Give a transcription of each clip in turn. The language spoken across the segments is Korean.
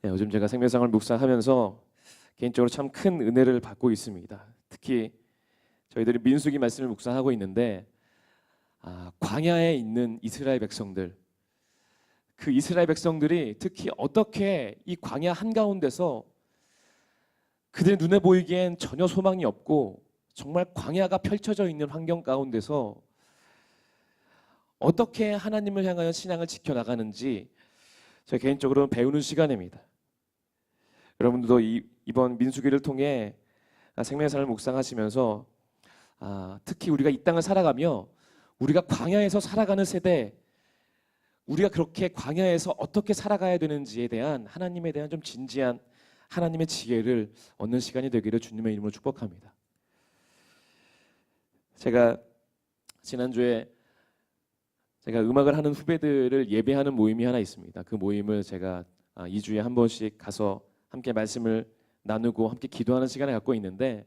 요즘 제가 생명상을 묵상하면서 개인적으로 참 큰 은혜를 받고 있습니다. 특히 저희들이 민수기 말씀을 묵상하고 있는데 광야에 있는 이스라엘 백성들, 그 이스라엘 백성들이 특히 어떻게 이 광야 한가운데서 그들 눈에 보이기엔 전혀 소망이 없고 정말 광야가 펼쳐져 있는 환경 가운데서 어떻게 하나님을 향하여 신앙을 지켜나가는지 저 개인적으로 배우는 시간입니다. 여러분들도 이번 민수기를 통해 생명의 삶을 묵상하시면서 특히 우리가 이 땅을 살아가며 우리가 광야에서 살아가는 세대, 우리가 그렇게 광야에서 어떻게 살아가야 되는지에 대한 하나님에 대한 좀 진지한 하나님의 지혜를 얻는 시간이 되기를 주님의 이름으로 축복합니다. 제가 지난주에 음악을 하는 후배들을 예배하는 모임이 하나 있습니다. 그 모임을 제가 2주에 한 번씩 가서 함께 말씀을 나누고 함께 기도하는 시간을 갖고 있는데,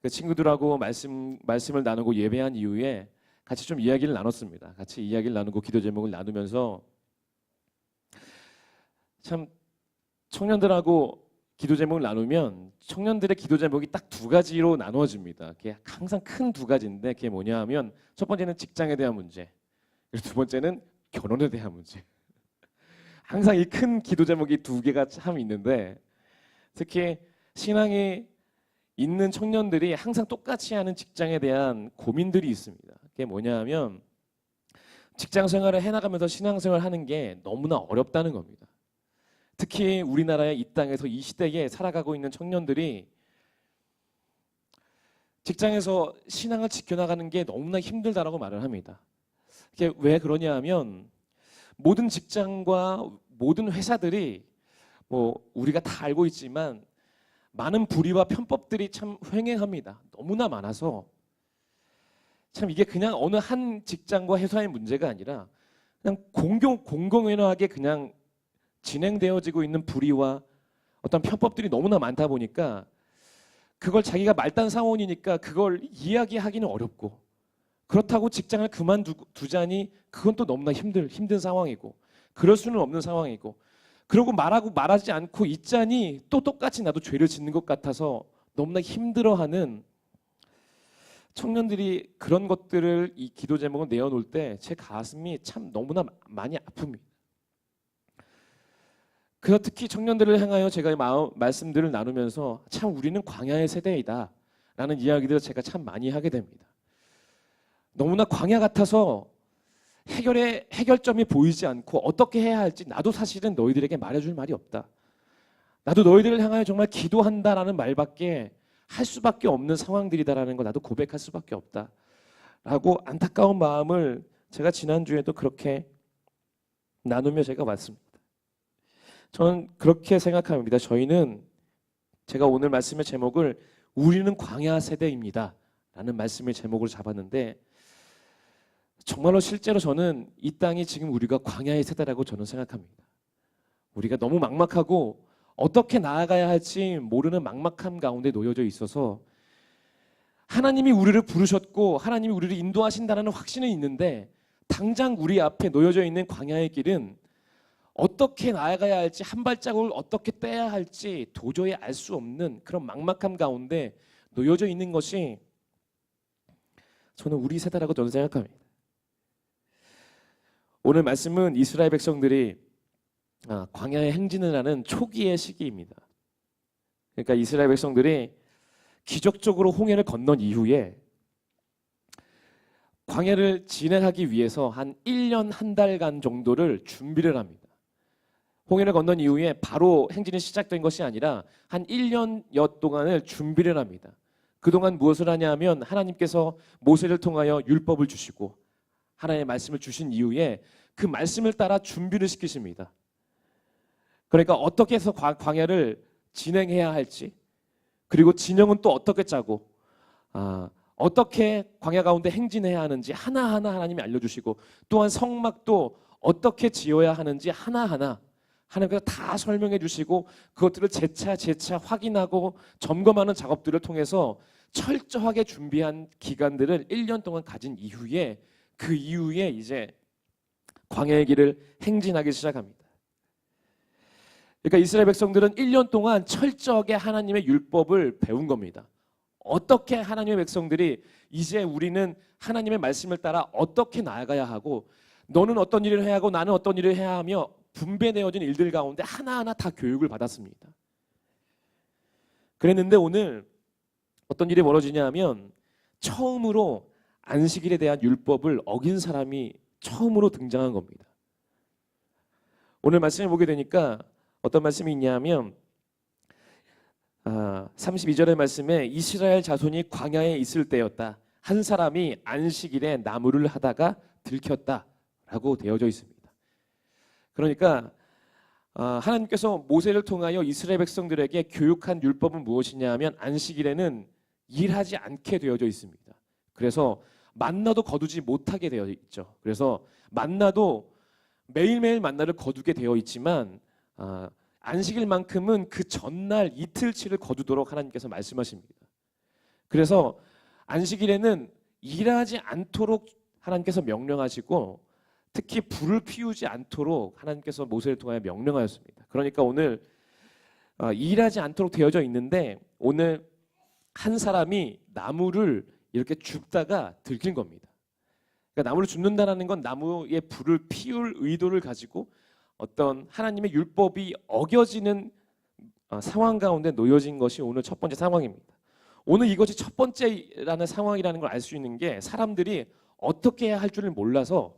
그 친구들하고 말씀을 나누고 예배한 이후에 같이 좀 이야기를 나눴습니다. 같이 이야기를 나누고 기도 제목을 나누면서 참 청년들하고 기도 제목을 나누면 청년들의 기도 제목이 딱 두 가지로 나누어집니다. 그게 항상 큰 두 가지인데 그게 뭐냐 하면 첫 번째는 직장에 대한 문제, 그리고 두 번째는 결혼에 대한 문제. 항상 이 큰 기도 제목이 두 개가 참 있는데, 특히 신앙이 있는 청년들이 항상 똑같이 하는 직장에 대한 고민들이 있습니다. 그게 뭐냐 하면 직장 생활을 해나가면서 신앙생활을 하는 게 너무나 어렵다는 겁니다. 특히 우리나라의 이 땅에서 이 시대에 살아가고 있는 청년들이 직장에서 신앙을 지켜나가는 게 너무나 힘들다라고 말을 합니다. 이게 왜 그러냐 하면 모든 직장과 모든 회사들이 우리가 다 알고 있지만 많은 불의와 편법들이 참 횡행합니다. 너무나 많아서 참 이게 그냥 어느 한 직장과 회사의 문제가 아니라 그냥 공공연하게 그냥 진행되어지고 있는 불의와 어떤 편법들이 너무나 많다 보니까 그걸 자기가 말단사원이니까 그걸 이야기하기는 어렵고, 그렇다고 직장을 그만두자니 그건 또 너무나 힘든 상황이고, 그럴 수는 없는 상황이고, 그러고 말하지 않고 있자니 또 똑같이 나도 죄를 짓는 것 같아서 너무나 힘들어하는 청년들이, 그런 것들을 이 기도 제목을 내어놓을 때 제 가슴이 참 너무나 많이 아픕니다. 그래서 특히 청년들을 향하여 제가 말씀들을 나누면서 참 우리는 광야의 세대이다 라는 이야기들을 제가 참 많이 하게 됩니다. 너무나 광야 같아서 해결점이 보이지 않고 어떻게 해야 할지 나도 사실은 너희들에게 말해줄 말이 없다. 나도 너희들을 향하여 정말 기도한다라는 말밖에 할 수밖에 없는 상황들이다라는 걸 나도 고백할 수밖에 없다 라고 안타까운 마음을 제가 지난주에도 그렇게 나누며 제가 왔습니다. 저는 그렇게 생각합니다. 제가 오늘 말씀의 제목을 우리는 광야 세대입니다 라는 말씀의 제목을 잡았는데, 정말로 실제로 저는 이 땅이 지금 우리가 광야의 세대라고 저는 생각합니다. 우리가 너무 막막하고 어떻게 나아가야 할지 모르는 막막함 가운데 놓여져 있어서 하나님이 우리를 부르셨고 하나님이 우리를 인도하신다는 확신은 있는데, 당장 우리 앞에 놓여져 있는 광야의 길은 어떻게 나아가야 할지, 한 발자국을 어떻게 떼야 할지 도저히 알 수 없는 그런 막막함 가운데 놓여져 있는 것이 저는 우리 세대라고 저는 생각합니다. 오늘 말씀은 이스라엘 백성들이 광야에 행진을 하는 초기의 시기입니다. 그러니까 이스라엘 백성들이 기적적으로 홍해를 건넌 이후에 광야를 진행하기 위해서 한 1년 한 달간 정도를 준비를 합니다. 홍해를 건넌 이후에 바로 행진이 시작된 것이 아니라 한 1년여 동안을 준비를 합니다. 그동안 무엇을 하냐면 하나님께서 모세를 통하여 율법을 주시고 하나님의 말씀을 주신 이후에 그 말씀을 따라 준비를 시키십니다. 그러니까 어떻게 해서 광야를 진행해야 할지, 그리고 진영은 또 어떻게 짜고 어떻게 광야 가운데 행진해야 하는지 하나하나 하나님이 알려주시고, 또한 성막도 어떻게 지어야 하는지 하나하나 하나님께서 다 설명해 주시고, 그것들을 재차 확인하고 점검하는 작업들을 통해서 철저하게 준비한 기간들을 1년 동안 가진 이후에, 그 이후에 이제 광야의 길을 행진하기 시작합니다. 그러니까 이스라엘 백성들은 1년 동안 철저하게 하나님의 율법을 배운 겁니다. 어떻게 하나님의 백성들이 이제 우리는 하나님의 말씀을 따라 어떻게 나아가야 하고, 너는 어떤 일을 해야 하고 나는 어떤 일을 해야 하며 분배되어진 일들 가운데 하나하나 다 교육을 받았습니다. 그랬는데 오늘 어떤 일이 벌어지냐 하면 처음으로 안식일에 대한 율법을 어긴 사람이 처음으로 등장한 겁니다. 오늘 말씀을 보게 되니까 어떤 말씀이 있냐면 32절의 말씀에 이스라엘 자손이 광야에 있을 때였다. 한 사람이 안식일에 나무를 하다가 들켰다라고 되어져 있습니다. 그러니까 하나님께서 모세를 통하여 이스라엘 백성들에게 교육한 율법은 무엇이냐 하면 안식일에는 일하지 않게 되어져 있습니다. 그래서 만나도 거두지 못하게 되어 있죠. 그래서 만나도 매일매일 만나를 거두게 되어 있지만 안식일만큼은 그 전날 이틀치를 거두도록 하나님께서 말씀하십니다. 그래서 안식일에는 일하지 않도록 하나님께서 명령하시고 특히 불을 피우지 않도록 하나님께서 모세를 통하여 명령하였습니다. 그러니까 오늘 일하지 않도록 되어져 있는데 오늘 한 사람이 나무를 이렇게 줍다가 들킨 겁니다. 그러니까 나무를 줍는다는 건 나무에 불을 피울 의도를 가지고 어떤 하나님의 율법이 어겨지는 상황 가운데 놓여진 것이 오늘 첫 번째 상황입니다. 오늘 이것이 첫 번째라는 상황이라는 걸 알 수 있는 게 사람들이 어떻게 해야 할 줄을 몰라서,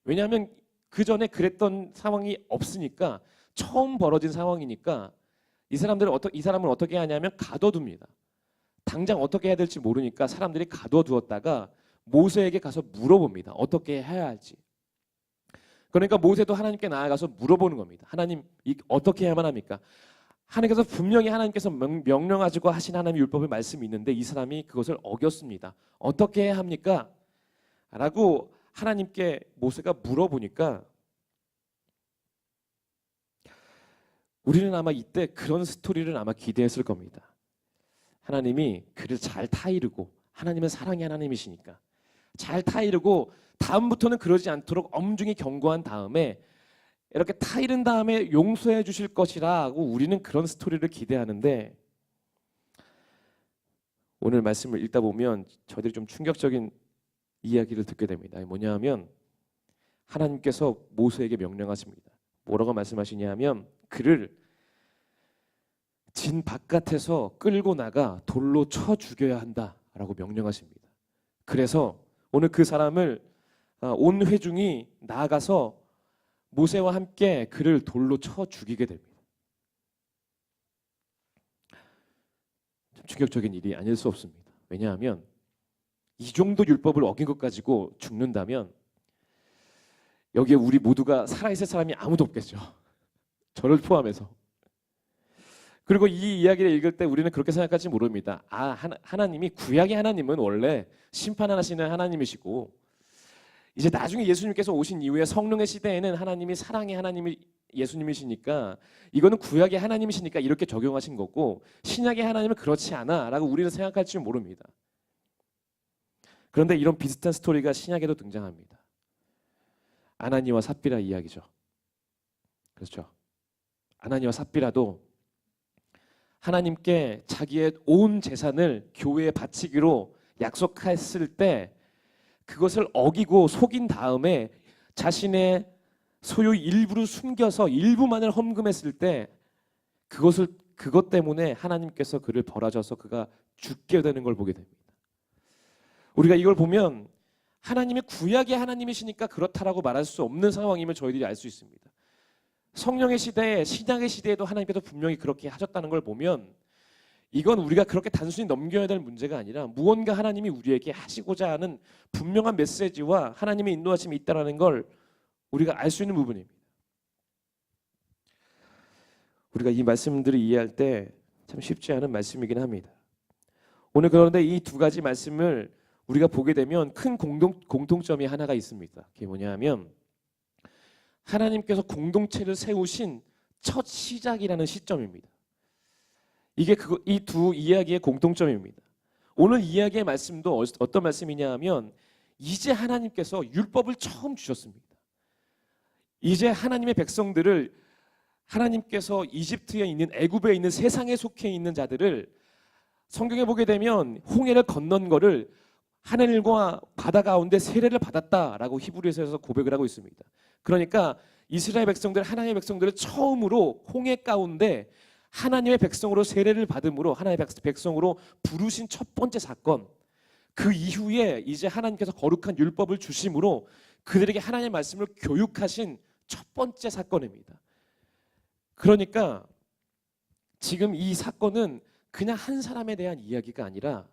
왜냐하면 그 전에 그랬던 상황이 없으니까 처음 벌어진 상황이니까 이 사람을 어떻게 하냐면 가둬둡니다. 당장 어떻게 해야 될지 모르니까 사람들이 가둬두었다가 모세에게 가서 물어봅니다. 어떻게 해야 할지. 그러니까 모세도 하나님께 나아가서 물어보는 겁니다. 하나님, 어떻게 해야만 합니까? 하나님께서 분명히 하나님께서 명령하시고 하신 하나님의 율법의 말씀이 있는데 이 사람이 그것을 어겼습니다. 어떻게 해야 합니까? 라고 하나님께 모세가 물어보니까 우리는 아마 이때 그런 스토리를 아마 기대했을 겁니다. 하나님이 그를 잘 타이르고, 하나님은 사랑의 하나님이시니까 잘 타이르고 다음부터는 그러지 않도록 엄중히 경고한 다음에 이렇게 타이른 다음에 용서해 주실 것이라고 우리는 그런 스토리를 기대하는데, 오늘 말씀을 읽다 보면 저희들이 좀 충격적인 이야기를 듣게 됩니다. 뭐냐 하면 하나님께서 모세에게 명령하십니다. 뭐라고 말씀하시냐 하면 그를 진 바깥에서 끌고 나가 돌로 쳐 죽여야 한다라고 명령하십니다. 그래서 오늘 그 사람을 온 회중이 나아가서 모세와 함께 그를 돌로 쳐 죽이게 됩니다. 좀 충격적인 일이 아닐 수 없습니다. 왜냐하면 이 정도 율법을 어긴 것 가지고 죽는다면 여기에 우리 모두가 살아있을 사람이 아무도 없겠죠. 저를 포함해서. 그리고 이 이야기를 읽을 때 우리는 그렇게 생각할지 모릅니다. 하나님이, 구약의 하나님은 원래 심판하시는 하나님이시고 이제 나중에 예수님께서 오신 이후에 성령의 시대에는 하나님이 사랑의 하나님이 예수님이시니까 이거는 구약의 하나님이시니까 이렇게 적용하신 거고 신약의 하나님은 그렇지 않아 라고 우리는 생각할지 모릅니다. 그런데 이런 비슷한 스토리가 신약에도 등장합니다. 아나니와 삽비라 이야기죠. 그렇죠. 아나니와 삽비라도 하나님께 자기의 온 재산을 교회에 바치기로 약속했을 때 그것을 어기고 속인 다음에 자신의 소유 일부를 숨겨서 일부만을 헌금했을 때 그것 때문에 하나님께서 그를 벌하셔서 그가 죽게 되는 걸 보게 됩니다. 우리가 이걸 보면 하나님이 구약의 하나님이시니까 그렇다라고 말할 수 없는 상황임을 저희들이 알 수 있습니다. 성령의 시대에, 신약의 시대에도 하나님께서 분명히 그렇게 하셨다는 걸 보면 이건 우리가 그렇게 단순히 넘겨야 될 문제가 아니라 무언가 하나님이 우리에게 하시고자 하는 분명한 메시지와 하나님의 인도하심이 있다는 걸 우리가 알 수 있는 부분입니다. 우리가 이 말씀들을 이해할 때 참 쉽지 않은 말씀이긴 합니다. 오늘 그런데 이 두 가지 말씀을 우리가 보게 되면 큰 공통점이 하나가 있습니다. 그게 뭐냐면 하나님께서 공동체를 세우신 첫 시작이라는 시점입니다. 이게 이 두 이야기의 공통점입니다. 오늘 이야기의 말씀도 어떤 말씀이냐 하면 이제 하나님께서 율법을 처음 주셨습니다. 이제 하나님의 백성들을 하나님께서 이집트에 있는 애굽에 있는 세상에 속해 있는 자들을 성경에 보게 되면 홍해를 건넌 거를 하늘과 바다 가운데 세례를 받았다라고 히브리서에서 고백을 하고 있습니다. 그러니까 이스라엘 백성들, 하나님의 백성들을 처음으로 홍해 가운데 하나님의 백성으로 세례를 받음으로 하나님의 백성으로 부르신 첫 번째 사건, 그 이후에 이제 하나님께서 거룩한 율법을 주심으로 그들에게 하나님의 말씀을 교육하신 첫 번째 사건입니다. 그러니까 지금 이 사건은 그냥 한 사람에 대한 이야기가 아니라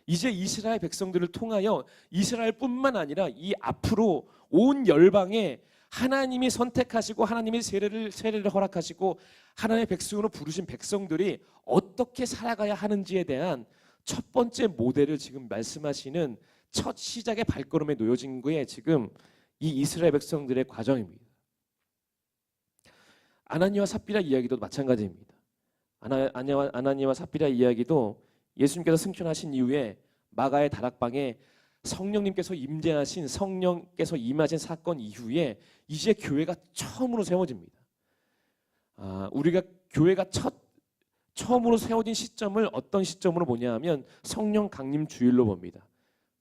이제 이스라엘 백성들을 통하여 이스라엘뿐만 아니라 이 앞으로 온 열방에 하나님이 선택하시고 하나님이 세례를 허락하시고 하나님의 백성으로 부르신 백성들이 어떻게 살아가야 하는지에 대한 첫 번째 모델을 지금 말씀하시는 첫 시작의 발걸음에 놓여진 게 지금 이 이스라엘 백성들의 과정입니다. 아나니와 삽비라 이야기도 마찬가지입니다. 아나니와 삽비라 이야기도 예수님께서 승천하신 이후에 마가의 다락방에 성령님께서 임재하신 성령께서 임하신 사건 이후에 이제 교회가 처음으로 세워집니다. 우리가 교회가 처음으로 세워진 시점을 어떤 시점으로 보냐 하면 성령 강림 주일로 봅니다.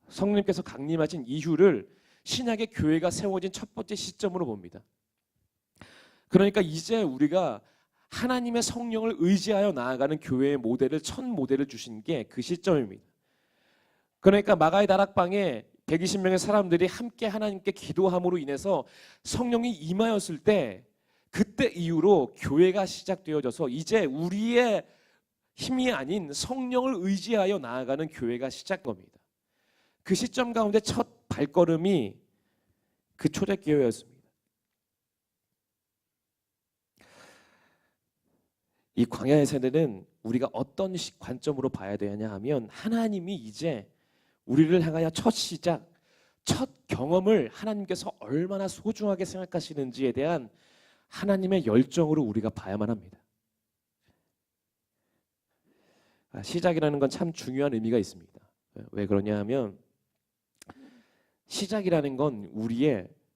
성령님께서 강림하신 이후를 신약의 교회가 세워진 첫 번째 시점으로 봅니다. 그러니까 이제 우리가 하나님의 성령을 의지하여 나아가는 교회의 첫 모델을 주신 게 그 시점입니다. 그러니까 마가의 다락방에 120명의 사람들이 함께 하나님께 기도함으로 인해서 성령이 임하였을 때 그때 이후로 교회가 시작되어져서 이제 우리의 힘이 아닌 성령을 의지하여 나아가는 교회가 시작됩니다. 그 시점 가운데 첫 발걸음이 그 초대교회였습니다. 이 광야의 세대는 우리가 어떤 관점으로 봐야 되냐 하면 하나님이 이제 우리를 향하여 첫 시작, 첫 경험을 하나님께서 얼마나 소중하게 생각하시는지에 대한 하나님의 열정으로 우리가 봐야만 합니다. 시작이라는 건 참 중요한 의미가 있습니다. 왜 그러냐 하면 시작이라는 건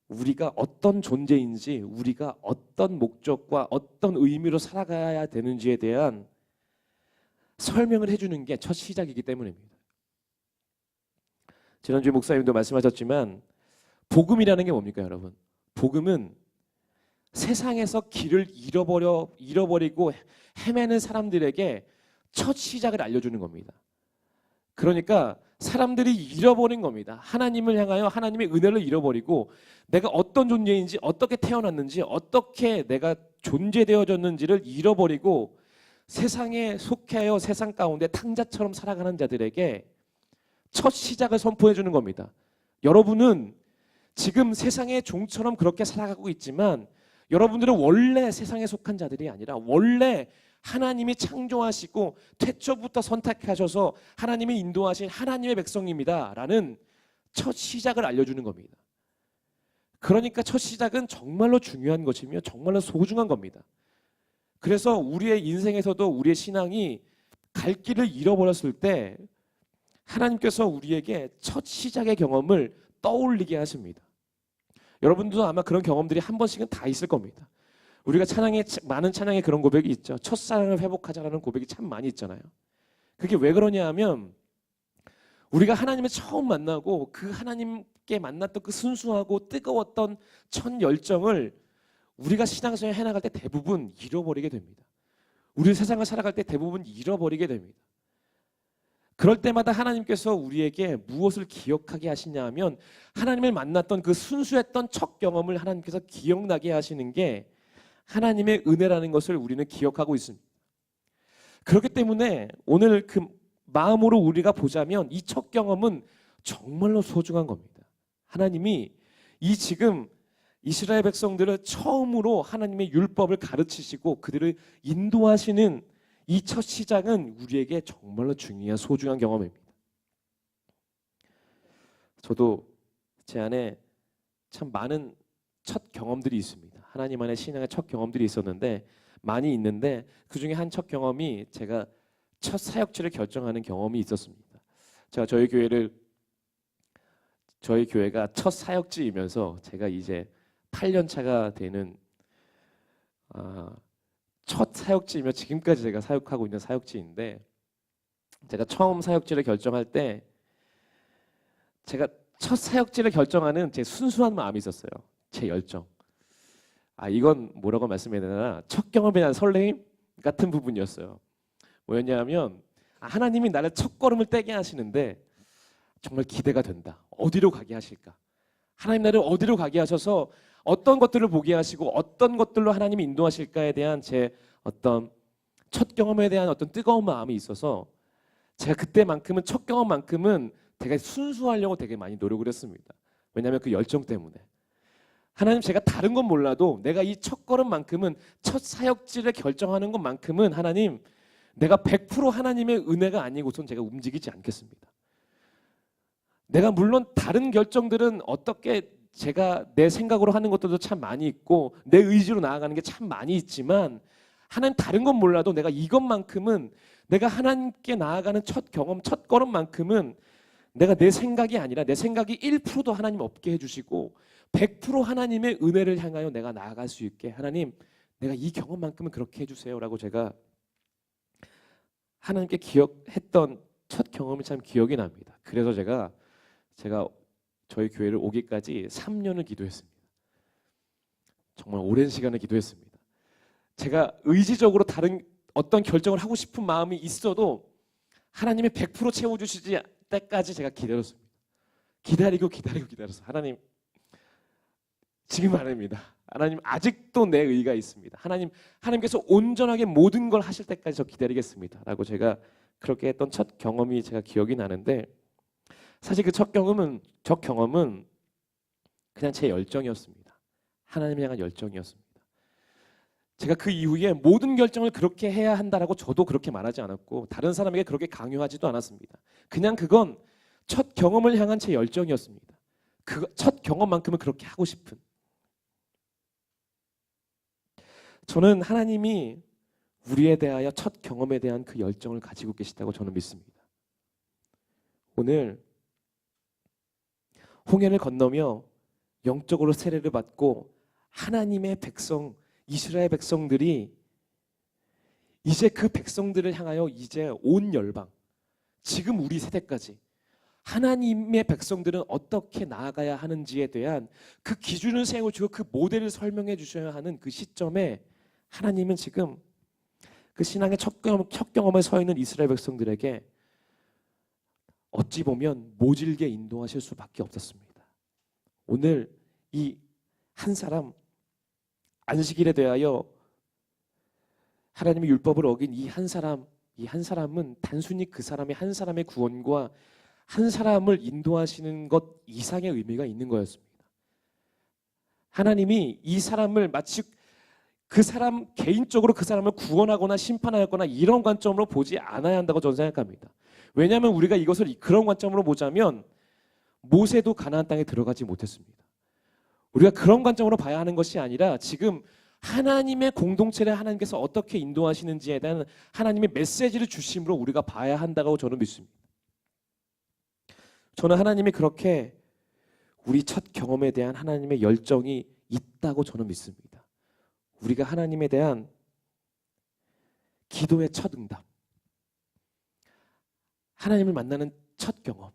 우리가 어떤 존재인지 우리가 어떤 목적과 어떤 의미로 살아가야 되는지에 대한 설명을 해주는 게 첫 시작이기 때문입니다. 지난주에 목사님도 말씀하셨지만 복음이라는 게 뭡니까 여러분? 복음은 세상에서 길을 잃어버리고 헤매는 사람들에게 첫 시작을 알려주는 겁니다. 그러니까 사람들이 잃어버린 겁니다. 하나님을 향하여 하나님의 은혜를 잃어버리고 내가 어떤 존재인지 어떻게 태어났는지 어떻게 내가 존재되어졌는지를 잃어버리고 세상에 속해요 세상 가운데 탕자처럼 살아가는 자들에게 첫 시작을 선포해 주는 겁니다. 여러분은 지금 세상의 종처럼 그렇게 살아가고 있지만 여러분들은 원래 세상에 속한 자들이 아니라 원래 하나님이 창조하시고 태초부터 선택하셔서 하나님이 인도하신 하나님의 백성입니다 라는 첫 시작을 알려주는 겁니다. 그러니까 첫 시작은 정말로 중요한 것이며 정말로 소중한 겁니다. 그래서 우리의 인생에서도 우리의 신앙이 갈 길을 잃어버렸을 때 하나님께서 우리에게 첫 시작의 경험을 떠올리게 하십니다. 여러분도 아마 그런 경험들이 한 번씩은 다 있을 겁니다. 우리가 많은 찬양에 그런 고백이 있죠. 첫사랑을 회복하자라는 고백이 참 많이 있잖아요. 그게 왜 그러냐 하면 우리가 하나님을 처음 만나고 그 하나님께 만났던 그 순수하고 뜨거웠던 첫 열정을 우리가 신앙생활 해나갈 때 대부분 잃어버리게 됩니다. 우리 세상을 살아갈 때 대부분 잃어버리게 됩니다. 그럴 때마다 하나님께서 우리에게 무엇을 기억하게 하시냐 하면 하나님을 만났던 그 순수했던 첫 경험을 하나님께서 기억나게 하시는 게 하나님의 은혜라는 것을 우리는 기억하고 있습니다. 그렇기 때문에 오늘 그 마음으로 우리가 보자면 이 첫 경험은 정말로 소중한 겁니다. 하나님이 이 지금 이스라엘 백성들을 처음으로 하나님의 율법을 가르치시고 그들을 인도하시는 이 첫 시작은 우리에게 정말로 중요한 소중한 경험입니다. 저도 제 안에 참 많은 첫 경험들이 있습니다. 하나님 안에 신앙의 첫 경험들이 있었는데 많이 있는데 그중에 한 첫 경험이 제가 첫 사역지를 결정하는 경험이 있었습니다. 제가 저희 교회가 첫 사역지이면서 제가 이제 8년 차가 되는 첫 사역지이며 지금까지 제가 사역하고 있는 사역지인데, 제가 처음 사역지를 결정할 때 제가 첫 사역지를 결정하는 제 순수한 마음이 있었어요. 제 열정. 이건 뭐라고 말씀해야 되나, 첫 경험에 대한 설레임 같은 부분이었어요. 뭐였냐면, 하나님이 나를 첫 걸음을 떼게 하시는데 정말 기대가 된다. 어디로 가게 하실까? 하나님 나를 어디로 가게 하셔서 어떤 것들을 보게 하시고 어떤 것들로 하나님이 인도하실까에 대한 제 어떤 첫 경험에 대한 어떤 뜨거운 마음이 있어서, 제가 그때만큼은, 첫 경험만큼은 되게 순수하려고 되게 많이 노력을 했습니다. 왜냐하면 그 열정 때문에. 하나님, 제가 다른 건 몰라도 내가 이 첫 걸음만큼은, 첫 사역지를 결정하는 것만큼은 하나님, 내가 100% 하나님의 은혜가 아니고선 제가 움직이지 않겠습니다. 내가 물론 다른 결정들은 어떻게 제가 내 생각으로 하는 것들도 참 많이 있고 내 의지로 나아가는 게 참 많이 있지만, 하나님 다른 건 몰라도 내가 이것만큼은, 내가 하나님께 나아가는 첫 경험, 첫 걸음만큼은 내가 내 생각이 아니라, 내 생각이 1%도 하나님 없게 해주시고 100% 하나님의 은혜를 향하여 내가 나아갈 수 있게, 하나님 내가 이 경험만큼은 그렇게 해주세요 라고 제가 하나님께 기억했던 첫 경험이 참 기억이 납니다. 그래서 제가 저희 교회를 오기까지 3년을 기도했습니다. 정말 오랜 시간을 기도했습니다. 제가 의지적으로 다른 어떤 결정을 하고 싶은 마음이 있어도 하나님이 100% 채워주시지 때까지 제가 기다렸습니다. 기다려서, 하나님 지금 아닙니다. 하나님 아직도 내 의가 있습니다. 하나님께서 온전하게 모든 걸 하실 때까지 저 기다리겠습니다 라고 제가 그렇게 했던 첫 경험이 제가 기억이 나는데, 사실 그 첫 경험은 그냥 제 열정이었습니다. 하나님을 향한 열정이었습니다. 제가 그 이후에 모든 결정을 그렇게 해야 한다라고 저도 그렇게 말하지 않았고 다른 사람에게 그렇게 강요하지도 않았습니다. 그냥 그건 첫 경험을 향한 제 열정이었습니다. 그 첫 경험만큼은 그렇게 하고 싶은. 저는 하나님이 우리에 대하여 첫 경험에 대한 그 열정을 가지고 계시다고 저는 믿습니다. 오늘 홍해를 건너며 영적으로 세례를 받고 하나님의 백성, 이스라엘 백성들이 이제 그 백성들을 향하여 이제 온 열방, 지금 우리 세대까지 하나님의 백성들은 어떻게 나아가야 하는지에 대한 그 기준을 세워주고 그 모델을 설명해 주셔야 하는 그 시점에 하나님은 지금 그 신앙의 첫 경험에 서 있는 이스라엘 백성들에게 어찌 보면 모질게 인도하실 수밖에 없었습니다. 오늘 이 한 사람, 안식일에 대하여 하나님의 율법을 어긴 이 한 사람은 단순히 그 사람의 한 사람의 구원과 한 사람을 인도하시는 것 이상의 의미가 있는 거였습니다. 하나님이 이 사람을 마치 그 사람 개인적으로 그 사람을 구원하거나 심판하거나 이런 관점으로 보지 않아야 한다고 저는 생각합니다. 왜냐하면 우리가 이것을 그런 관점으로 보자면 모세도 가나안 땅에 들어가지 못했습니다. 우리가 그런 관점으로 봐야 하는 것이 아니라 지금 하나님의 공동체를 하나님께서 어떻게 인도하시는지에 대한 하나님의 메시지를 주심으로 우리가 봐야 한다고 저는 믿습니다. 저는 하나님이 그렇게 우리 첫 경험에 대한 하나님의 열정이 있다고 저는 믿습니다. 우리가 하나님에 대한 기도의 첫 응답, 하나님을 만나는 첫 경험,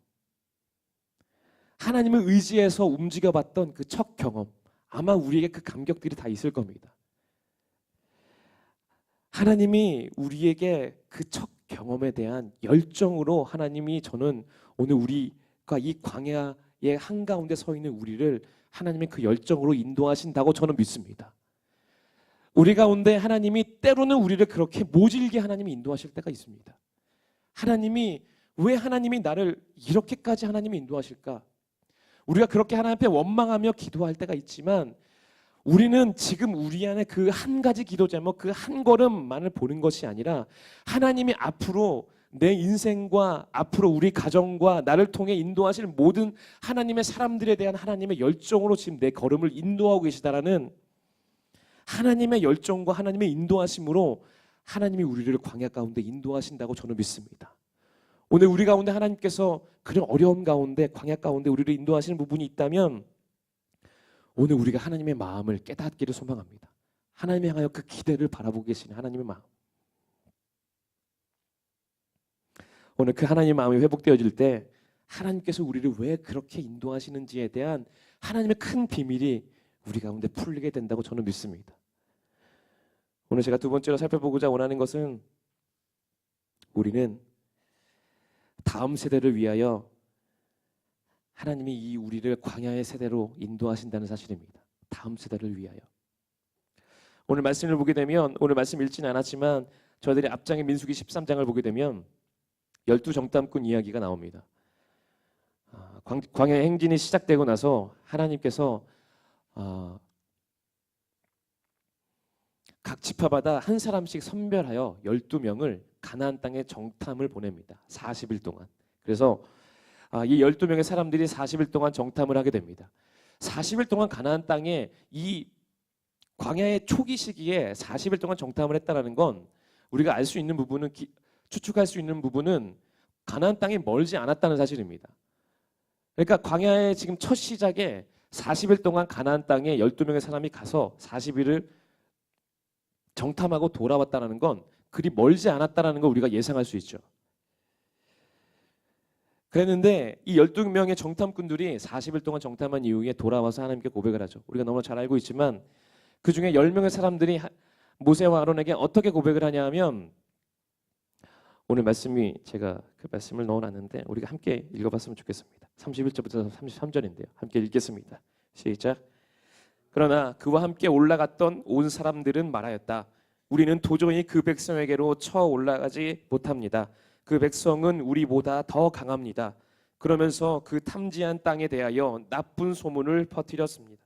하나님을 의지해서 움직여봤던 그 첫 경험, 아마 우리에게 그 감격들이 다 있을 겁니다. 하나님이 우리에게 그 첫 경험에 대한 열정으로 하나님이, 저는 오늘 우리가 이 광야의 한가운데 서 있는 우리를 하나님의 그 열정으로 인도하신다고 저는 믿습니다. 우리 가운데 하나님이 때로는 우리를 그렇게 모질게 하나님이 인도하실 때가 있습니다. 왜 하나님이 나를 이렇게까지 하나님이 인도하실까? 우리가 그렇게 하나님 앞에 원망하며 기도할 때가 있지만, 우리는 지금 우리 안에 그 한 가지 기도 제목, 그 한 걸음만을 보는 것이 아니라 하나님이 앞으로 내 인생과 앞으로 우리 가정과 나를 통해 인도하실 모든 하나님의 사람들에 대한 하나님의 열정으로 지금 내 걸음을 인도하고 계시다라는 하나님의 열정과 하나님의 인도하심으로 하나님이 우리를 광야 가운데 인도하신다고 저는 믿습니다. 오늘 우리 가운데 하나님께서 그런 어려움 가운데, 광야 가운데 우리를 인도하시는 부분이 있다면 오늘 우리가 하나님의 마음을 깨닫기를 소망합니다. 하나님을 향하여 그 기대를 바라보고 계시는 하나님의 마음. 오늘 그 하나님의 마음이 회복되어질 때 하나님께서 우리를 왜 그렇게 인도하시는지에 대한 하나님의 큰 비밀이 우리 가운데 풀리게 된다고 저는 믿습니다. 오늘 제가 두 번째로 살펴보고자 원하는 것은 우리는 다음 세대를 위하여 하나님이 이 우리를 광야의 세대로 인도하신다는 사실입니다. 다음 세대를 위하여. 오늘 말씀을 보게 되면, 오늘 말씀 읽지는 않았지만 저희들이 앞장에 민수기 13장을 보게 되면 12정탐꾼 이야기가 나옵니다. 광야의 행진이 시작되고 나서 하나님께서 각 지파마다 한 사람씩 선별하여 12명을 가나안 땅에 정탐을 보냅니다. 40일 동안. 그래서 이 12명의 사람들이 40일 동안 정탐을 하게 됩니다. 40일 동안 가나안 땅에 이 광야의 초기 시기에 40일 동안 정탐을 했다는 건 우리가 알 수 있는 부분은 추측할 수 있는 부분은 가나안 땅이 멀지 않았다는 사실입니다. 그러니까 광야의 지금 첫 시작에 40일 동안 가나안 땅에 12명의 사람이 가서 40일을 정탐하고 돌아왔다는 건 그리 멀지 않았다는 걸 우리가 예상할 수 있죠. 그랬는데 이 12명의 정탐꾼들이 40일 동안 정탐한 이후에 돌아와서 하나님께 고백을 하죠. 우리가 너무 잘 알고 있지만 그 중에 10명의 사람들이 모세와 아론에게 어떻게 고백을 하냐 하면, 오늘 말씀이 제가 그 말씀을 넣어놨는데 우리가 함께 읽어봤으면 좋겠습니다. 31절부터 33절인데요. 함께 읽겠습니다. 시작. 그러나 그와 함께 올라갔던 온 사람들은 말하였다. 우리는 도저히 그 백성에게로 쳐 올라가지 못합니다. 그 백성은 우리보다 더 강합니다. 그러면서 그 탐지한 땅에 대하여 나쁜 소문을 퍼뜨렸습니다.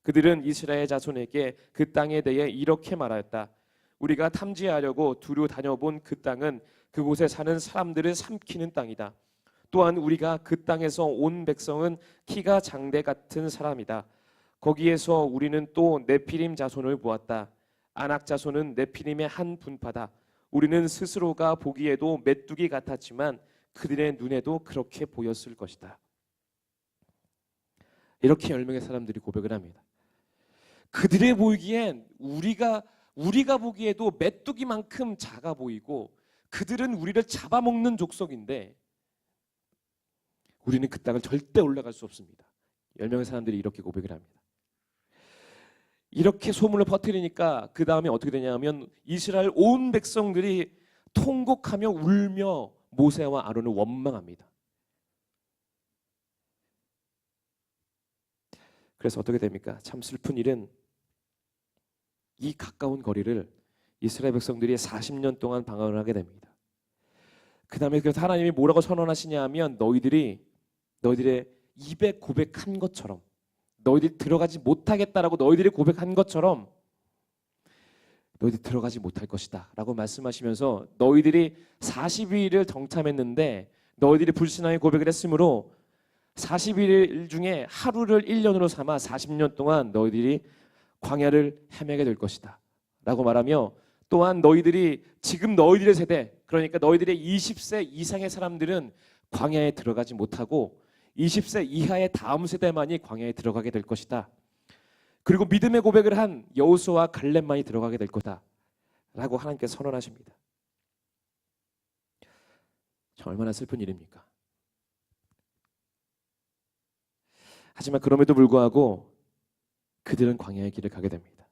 그들은 이스라엘 자손에게 그 땅에 대해 이렇게 말하였다. 우리가 탐지하려고 두루 다녀본 그 땅은 그곳에 사는 사람들을 삼키는 땅이다. 또한 우리가 그 땅에서 온 백성은 키가 장대 같은 사람이다. 거기에서 우리는 또 네피림 자손을 보았다. 아낙 자손은 네피림의 한 분파다. 우리는 스스로가 보기에도 메뚜기 같았지만 그들의 눈에도 그렇게 보였을 것이다. 이렇게 10명의 사람들이 고백을 합니다. 그들의 보이기엔 우리가 보기에도 메뚜기만큼 작아 보이고 그들은 우리를 잡아먹는 족속인데 우리는 그 땅을 절대 올라갈 수 없습니다. 10명의 사람들이 이렇게 고백을 합니다. 이렇게 소문을 퍼뜨리니까 그 다음에 어떻게 되냐면 이스라엘 온 백성들이 통곡하며 울며 모세와 아론을 원망합니다. 그래서 어떻게 됩니까? 참 슬픈 일은 이 가까운 거리를 이스라엘 백성들이 40년 동안 방황을 하게 됩니다. 그 다음에 그래서 하나님이 뭐라고 선언하시냐 하면 너희들의 입에 고백한 것처럼, 너희들이 들어가지 못하겠다라고 너희들이 고백한 것처럼 너희들이 들어가지 못할 것이다 라고 말씀하시면서 너희들이 40일을 정탐했는데 너희들이 불신앙의 고백을 했으므로 40일 중에 하루를 1년으로 삼아 40년 동안 너희들이 광야를 헤매게 될 것이다 라고 말하며, 또한 너희들이 지금 너희들의 세대, 그러니까 너희들의 20세 이상의 사람들은 광야에 들어가지 못하고 20세 이하의 다음 세대만이 광야에 들어가게 될 것이다. 그리고 믿음의 고백을 한 여호수아와 갈렙만이 들어가게 될 거다 라고 하나님께서 선언하십니다. 참 얼마나 슬픈 일입니까? 하지만 그럼에도 불구하고 그들은 광야의 길을 가게 됩니다.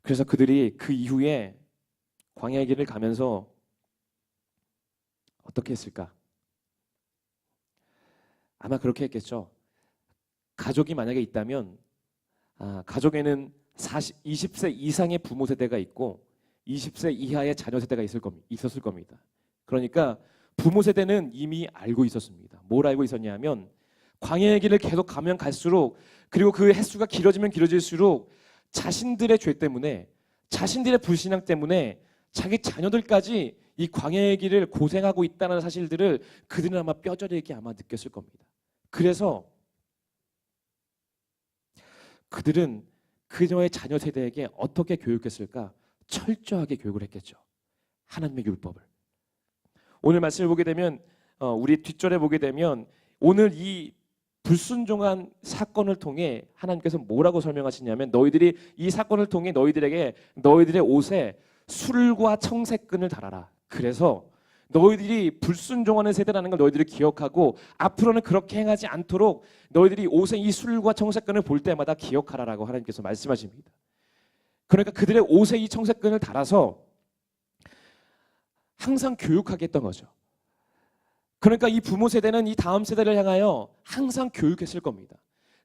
그래서 그들이 그 이후에 광야의 길을 가면서 어떻게 했을까? 아마 그렇게 했겠죠. 가족이 만약에 있다면 가족에는 20세 이상의 부모 세대가 있고 20세 이하의 자녀 세대가 있었을 겁니다. 그러니까 부모 세대는 이미 알고 있었습니다. 뭘 알고 있었냐면 광야의 길을 계속 가면 갈수록, 그리고 그 횟수가 길어지면 길어질수록 자신들의 죄 때문에, 자신들의 불신앙 때문에 자기 자녀들까지 이 광야의 길을 고생하고 있다는 사실들을 그들은 아마 뼈저리게 아마 느꼈을 겁니다. 그래서 그들은 그녀의 자녀 세대에게 어떻게 교육했을까? 철저하게 교육을 했겠죠. 하나님의 율법을. 오늘 말씀을 보게 되면 우리 뒷절에 보게 되면 오늘 이 불순종한 사건을 통해 하나님께서 뭐라고 설명하시냐면 너희들이 이 사건을 통해 너희들에게 너희들의 옷에 술과 청색끈을 달아라. 그래서 너희들이 불순종하는 세대라는 걸 너희들이 기억하고 앞으로는 그렇게 행하지 않도록 너희들이 옷에 이 술과 청색끈을 볼 때마다 기억하라라고 하나님께서 말씀하십니다. 그러니까 그들의 옷에 이 청색끈을 달아서 항상 교육하게 했던 거죠. 그러니까 이 부모 세대는 이 다음 세대를 향하여 항상 교육했을 겁니다.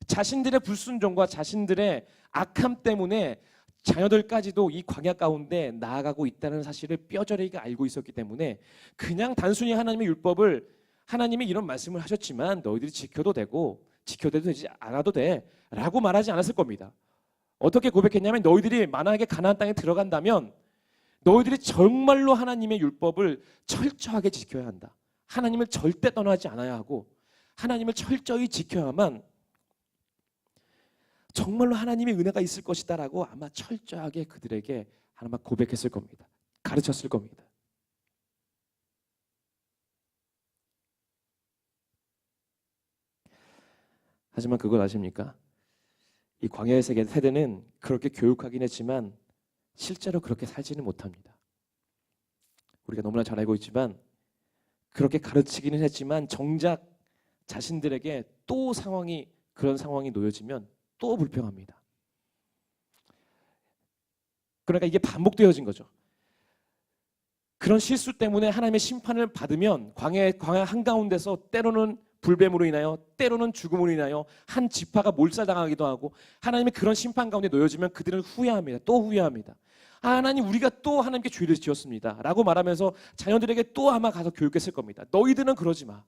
자신들의 불순종과 자신들의 악함 때문에 자녀들까지도 이 광야 가운데 나아가고 있다는 사실을 뼈저리게 알고 있었기 때문에 그냥 단순히 하나님의 율법을 하나님이 이런 말씀을 하셨지만 너희들이 지켜도 되고 지켜도 되지 않아도 돼 라고 말하지 않았을 겁니다. 어떻게 고백했냐면 너희들이 만약에 가나안 땅에 들어간다면 너희들이 정말로 하나님의 율법을 철저하게 지켜야 한다. 하나님을 절대 떠나지 않아야 하고 하나님을 철저히 지켜야만 정말로 하나님의 은혜가 있을 것이다라고 아마 철저하게 그들에게 아마 고백했을 겁니다. 가르쳤을 겁니다. 하지만 그걸 아십니까? 이 광야의 세대는 그렇게 교육하긴 했지만 실제로 그렇게 살지는 못합니다. 우리가 너무나 잘 알고 있지만 그렇게 가르치기는 했지만 정작 자신들에게 또 그런 상황이 놓여지면 또 불평합니다. 그러니까 이게 반복되어진 거죠. 그런 실수 때문에 하나님의 심판을 받으면 광야 한가운데서 때로는 불뱀으로 인하여 때로는 죽음으로 인하여 한 지파가 몰살당하기도 하고 하나님의 그런 심판 가운데 놓여지면 그들은 후회합니다. 또 후회합니다. 하나님 우리가 또 하나님께 죄를 지었습니다 라고 말하면서 자녀들에게 또 아마 가서 교육했을 겁니다. 너희들은 그러지 마.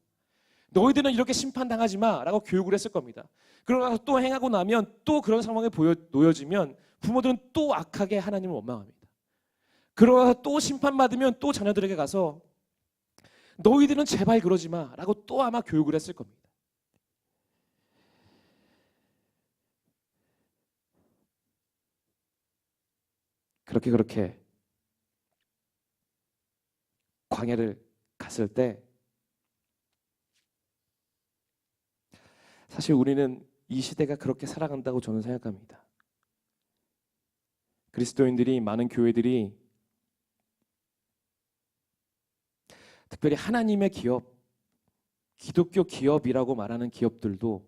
너희들은 이렇게 심판당하지 마 라고 교육을 했을 겁니다. 그러고 또 행하고 나면 또 그런 상황에 놓여지면 부모들은 또 악하게 하나님을 원망합니다. 그러고 또 심판받으면 또 자녀들에게 가서 너희들은 제발 그러지 마 라고 또 아마 교육을 했을 겁니다. 그렇게 광야를 갔을 때 사실 우리는 이 시대가 그렇게 살아간다고 저는 생각합니다. 그리스도인들이 많은 교회들이 특별히 하나님의 기업, 기독교 기업이라고 말하는 기업들도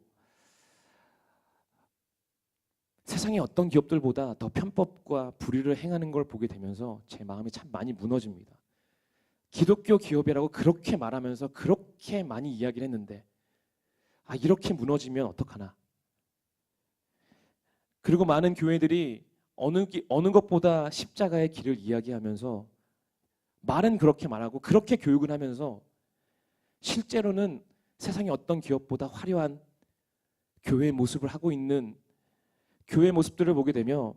세상의 어떤 기업들보다 더 편법과 불의를 행하는 걸 보게 되면서 제 마음이 참 많이 무너집니다. 기독교 기업이라고 그렇게 말하면서 그렇게 많이 이야기를 했는데 이렇게 무너지면 어떡하나. 그리고 많은 교회들이 어느 것보다 십자가의 길을 이야기하면서 말은 그렇게 말하고 그렇게 교육을 하면서 실제로는 세상의 어떤 기업보다 화려한 교회의 모습을 하고 있는 교회 모습들을 보게 되면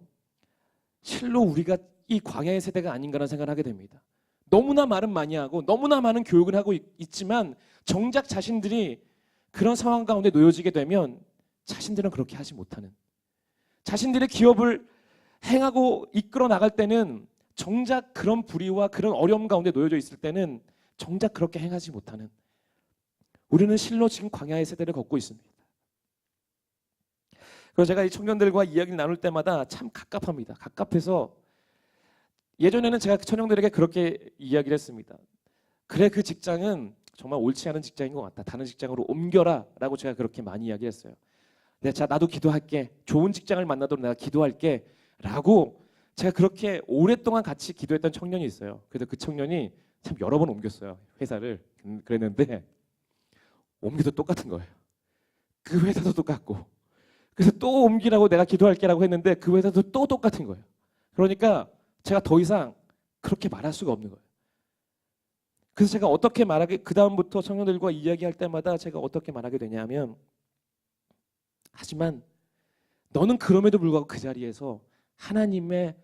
실로 우리가 이 광야의 세대가 아닌가라는 생각을 하게 됩니다. 너무나 말은 많이 하고 너무나 많은 교육을 하고 있지만 정작 자신들이 그런 상황 가운데 놓여지게 되면 자신들은 그렇게 하지 못하는, 자신들의 기업을 행하고 이끌어 나갈 때는 정작 그런 불의와 그런 어려움 가운데 놓여져 있을 때는 정작 그렇게 행하지 못하는, 우리는 실로 지금 광야의 세대를 걷고 있습니다. 그래서 제가 이 청년들과 이야기를 나눌 때마다 참 갑갑합니다. 갑갑해서 예전에는 제가 청년들에게 그렇게 이야기를 했습니다. 그래, 그 직장은 정말 옳지 않은 직장인 것 같다. 다른 직장으로 옮겨라 라고 제가 그렇게 많이 이야기했어요. 자, 나도 기도할게. 좋은 직장을 만나도록 내가 기도할게 라고 제가 그렇게 오랫동안 같이 기도했던 청년이 있어요. 그래서 그 청년이 참 여러 번 옮겼어요. 회사를. 그랬는데 옮겨도 똑같은 거예요. 그 회사도 똑같고, 그래서 또 옮기라고 내가 기도할게라고 했는데 그 회사도 또 똑같은 거예요. 그러니까 제가 더 이상 그렇게 말할 수가 없는 거예요. 그래서 제가 어떻게 말하게, 그 다음부터 청년들과 이야기할 때마다 제가 어떻게 말하게 되냐면, 하지만 너는 그럼에도 불구하고 그 자리에서 하나님의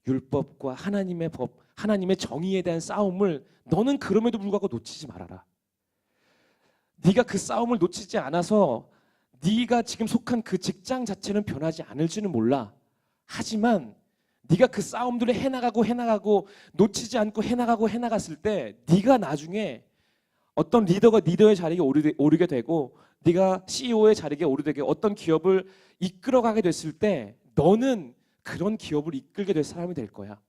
율법과 하나님의 법, 하나님의 정의에 대한 싸움을 너는 그럼에도 불구하고 놓치지 말아라. 네가 그 싸움을 놓치지 않아서 네가 지금 속한 그 직장 자체는 변하지 않을지는 몰라. 하지만 네가 그 싸움들을 해나가고 놓치지 않고 해나갔을 때 네가 나중에 어떤 리더의 자리에 오르게 되고 네가 CEO의 자리에 오르게 어떤 기업을 이끌어가게 됐을 때 너는 그런 기업을 이끌게 될 사람이 될 거야.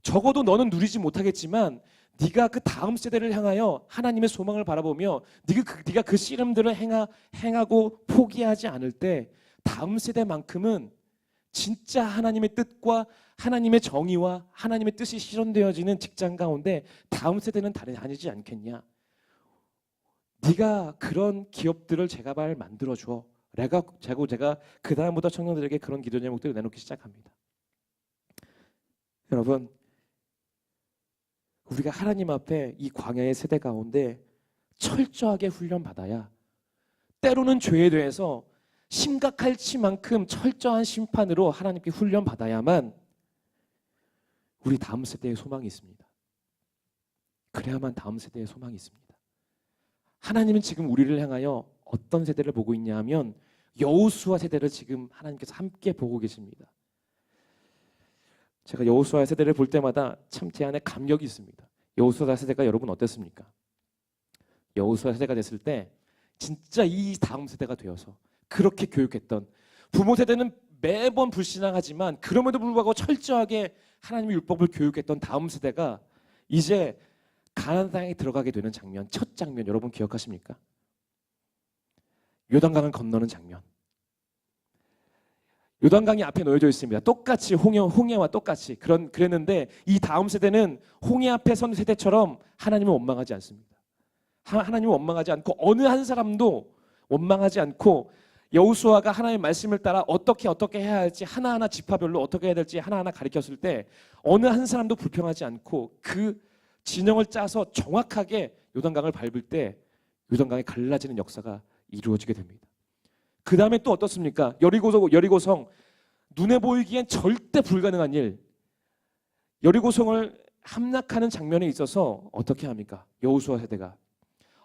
적어도 너는 누리지 못하겠지만 네가 그 다음 세대를 향하여 하나님의 소망을 바라보며 네가 그 씨름들을 행하고 포기하지 않을 때 다음 세대만큼은 진짜 하나님의 뜻과 하나님의 정의와 하나님의 뜻이 실현되어지는 직장 가운데 다음 세대는 다니지 않겠냐. 네가 그런 기업들을 제발 만들어줘. 제가 그 다음부터 청년들에게 그런 기도 제목들을 내놓기 시작합니다. 여러분, 우리가 하나님 앞에 이 광야의 세대 가운데 철저하게 훈련받아야 때로는 죄에 대해서 심각할지만큼 철저한 심판으로 하나님께 훈련받아야만 우리 다음 세대의 소망이 있습니다. 그래야만 다음 세대의 소망이 있습니다. 하나님은 지금 우리를 향하여 어떤 세대를 보고 있냐 하면 여호수아 세대를 지금 하나님께서 함께 보고 계십니다. 제가 여호수아 세대를 볼 때마다 참 제 안에 감격이 있습니다. 여호수아 세대가 여러분 어땠습니까? 여호수아 세대가 됐을 때 진짜 이 다음 세대가 되어서 그렇게 교육했던 부모 세대는 매번 불신앙하지만 그럼에도 불구하고 철저하게 하나님의 율법을 교육했던 다음 세대가 이제 가나안 땅에 들어가게 되는 장면, 첫 장면 여러분 기억하십니까? 요단강을 건너는 장면. 요단강이 앞에 놓여져 있습니다. 똑같이 홍해와 똑같이 그랬는데 이 다음 세대는 홍해 앞에 선 세대처럼 하나님을 원망하지 않습니다. 하나님을 원망하지 않고 어느 한 사람도 원망하지 않고 여호수아가 하나님의 말씀을 따라 어떻게 해야 할지 하나하나 지파별로 어떻게 해야 될지 하나하나 가르쳤을 때 어느 한 사람도 불평하지 않고 그 진영을 짜서 정확하게 요단강을 밟을 때 요단강이 갈라지는 역사가 이루어지게 됩니다. 그 다음에 또 어떻습니까? 여리고성 눈에 보이기엔 절대 불가능한 일, 여리고성을 함락하는 장면에 있어서 어떻게 합니까? 여호수아 세대가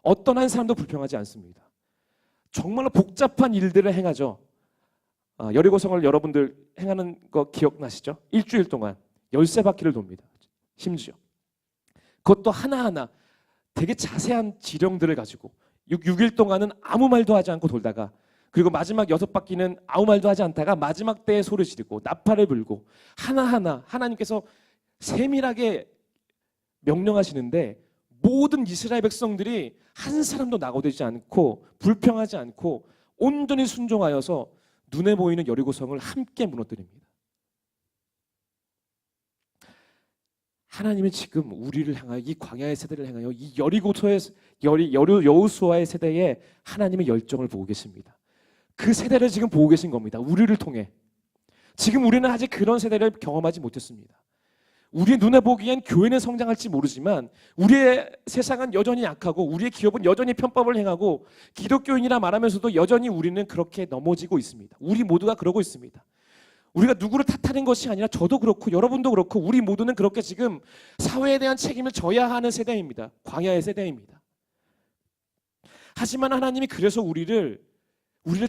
어떤 한 사람도 불평하지 않습니다. 정말로 복잡한 일들을 행하죠. 여리고성을 여러분들 행하는 거 기억나시죠? 일주일 동안 13바퀴를 돕니다. 심지어 그것도 하나하나 되게 자세한 지령들을 가지고 6일 동안은 아무 말도 하지 않고 돌다가 그리고 마지막 6바퀴는 아무 말도 하지 않다가 마지막 때에 소리 지르고 나팔을 불고 하나하나 하나님께서 세밀하게 명령하시는데 모든 이스라엘 백성들이 한 사람도 낙오되지 않고 불평하지 않고 온전히 순종하여서 눈에 보이는 여리고성을 함께 무너뜨립니다. 하나님은 지금 우리를 향하여 이 광야의 세대를 향하여 이 여호수아의 세대에 하나님의 열정을 보고 계십니다. 그 세대를 지금 보고 계신 겁니다. 우리를 통해. 지금 우리는 아직 그런 세대를 경험하지 못했습니다. 우리의 눈에 보기엔 교회는 성장할지 모르지만 우리의 세상은 여전히 약하고 우리의 기업은 여전히 편법을 행하고 기독교인이라 말하면서도 여전히 우리는 그렇게 넘어지고 있습니다. 우리 모두가 그러고 있습니다. 우리가 누구를 탓하는 것이 아니라 저도 그렇고 여러분도 그렇고 우리 모두는 그렇게 지금 사회에 대한 책임을 져야 하는 세대입니다. 광야의 세대입니다. 하지만 하나님이 그래서 우리를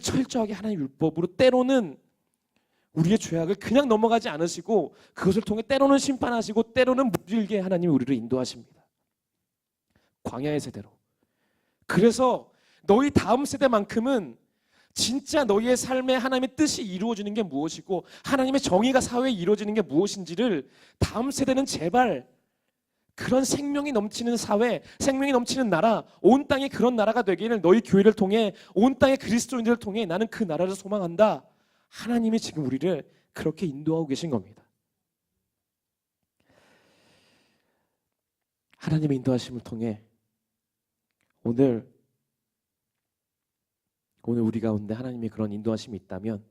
철저하게 하나님의 율법으로 때로는 우리의 죄악을 그냥 넘어가지 않으시고 그것을 통해 때로는 심판하시고 때로는 무질게 하나님이 우리를 인도하십니다. 광야의 세대로. 그래서 너희 다음 세대만큼은 진짜 너희의 삶에 하나님의 뜻이 이루어지는 게 무엇이고 하나님의 정의가 사회에 이루어지는 게 무엇인지를 다음 세대는 제발 그런 생명이 넘치는 사회, 생명이 넘치는 나라, 온 땅에 그런 나라가 되기를 너희 교회를 통해 온 땅의 그리스도인들을 통해 나는 그 나라를 소망한다. 하나님이 지금 우리를 그렇게 인도하고 계신 겁니다. 하나님의 인도하심을 통해 오늘 우리 가운데 하나님의 그런 인도하심이 있다면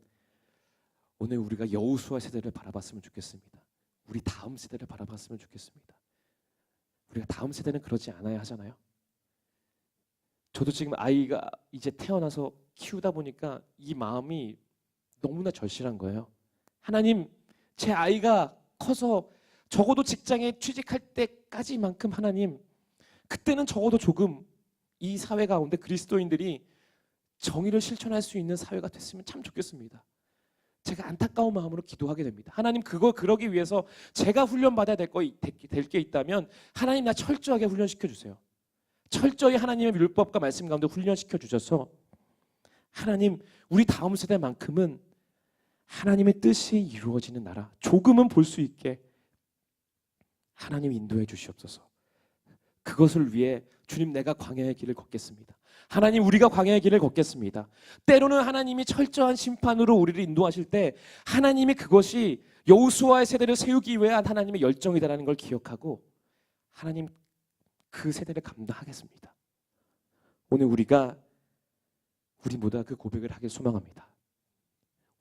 오늘 우리가 여호수아 세대를 바라봤으면 좋겠습니다. 우리 다음 세대를 바라봤으면 좋겠습니다. 우리가 다음 세대는 그러지 않아야 하잖아요. 저도 지금 아이가 이제 태어나서 키우다 보니까 이 마음이 너무나 절실한 거예요. 하나님, 제 아이가 커서 적어도 직장에 취직할 때까지만큼 하나님, 그때는 적어도 조금 이 사회 가운데 그리스도인들이 정의를 실천할 수 있는 사회가 됐으면 참 좋겠습니다. 제가 안타까운 마음으로 기도하게 됩니다. 하나님, 그러기 위해서 제가 훈련받아야 될 게 있다면 하나님 나 철저하게 훈련시켜 주세요. 철저히 하나님의 율법과 말씀 가운데 훈련시켜 주셔서 하나님, 우리 다음 세대만큼은 하나님의 뜻이 이루어지는 나라, 조금은 볼 수 있게 하나님 인도해 주시옵소서. 그것을 위해 주님, 내가 광야의 길을 걷겠습니다. 하나님, 우리가 광야의 길을 걷겠습니다. 때로는 하나님이 철저한 심판으로 우리를 인도하실 때 하나님이 그것이 여호수아의 세대를 세우기 위한 하나님의 열정이다라는 걸 기억하고 하나님, 그 세대를 감당하겠습니다. 오늘 우리 모두가 그 고백을 하길 소망합니다.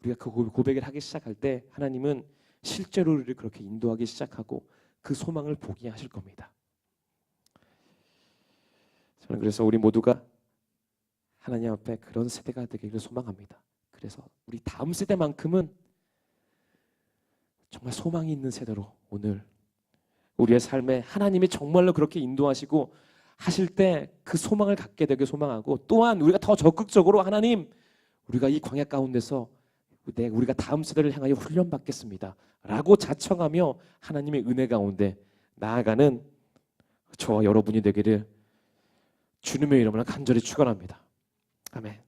우리가 그 고백을 하기 시작할 때 하나님은 실제로 우리를 그렇게 인도하기 시작하고 그 소망을 보게 하실 겁니다. 저는 그래서 우리 모두가 하나님 앞에 그런 세대가 되기를 소망합니다. 그래서 우리 다음 세대만큼은 정말 소망이 있는 세대로 오늘 우리의 삶에 하나님이 정말로 그렇게 인도하시고 하실 때 그 소망을 갖게 되길 소망하고, 또한 우리가 더 적극적으로 하나님, 우리가 이 광야 가운데서 우리가 다음 세대를 향하여 훈련받겠습니다 라고 자청하며 하나님의 은혜 가운데 나아가는 저와 여러분이 되기를 주님의 이름으로 간절히 축원합니다. 아멘.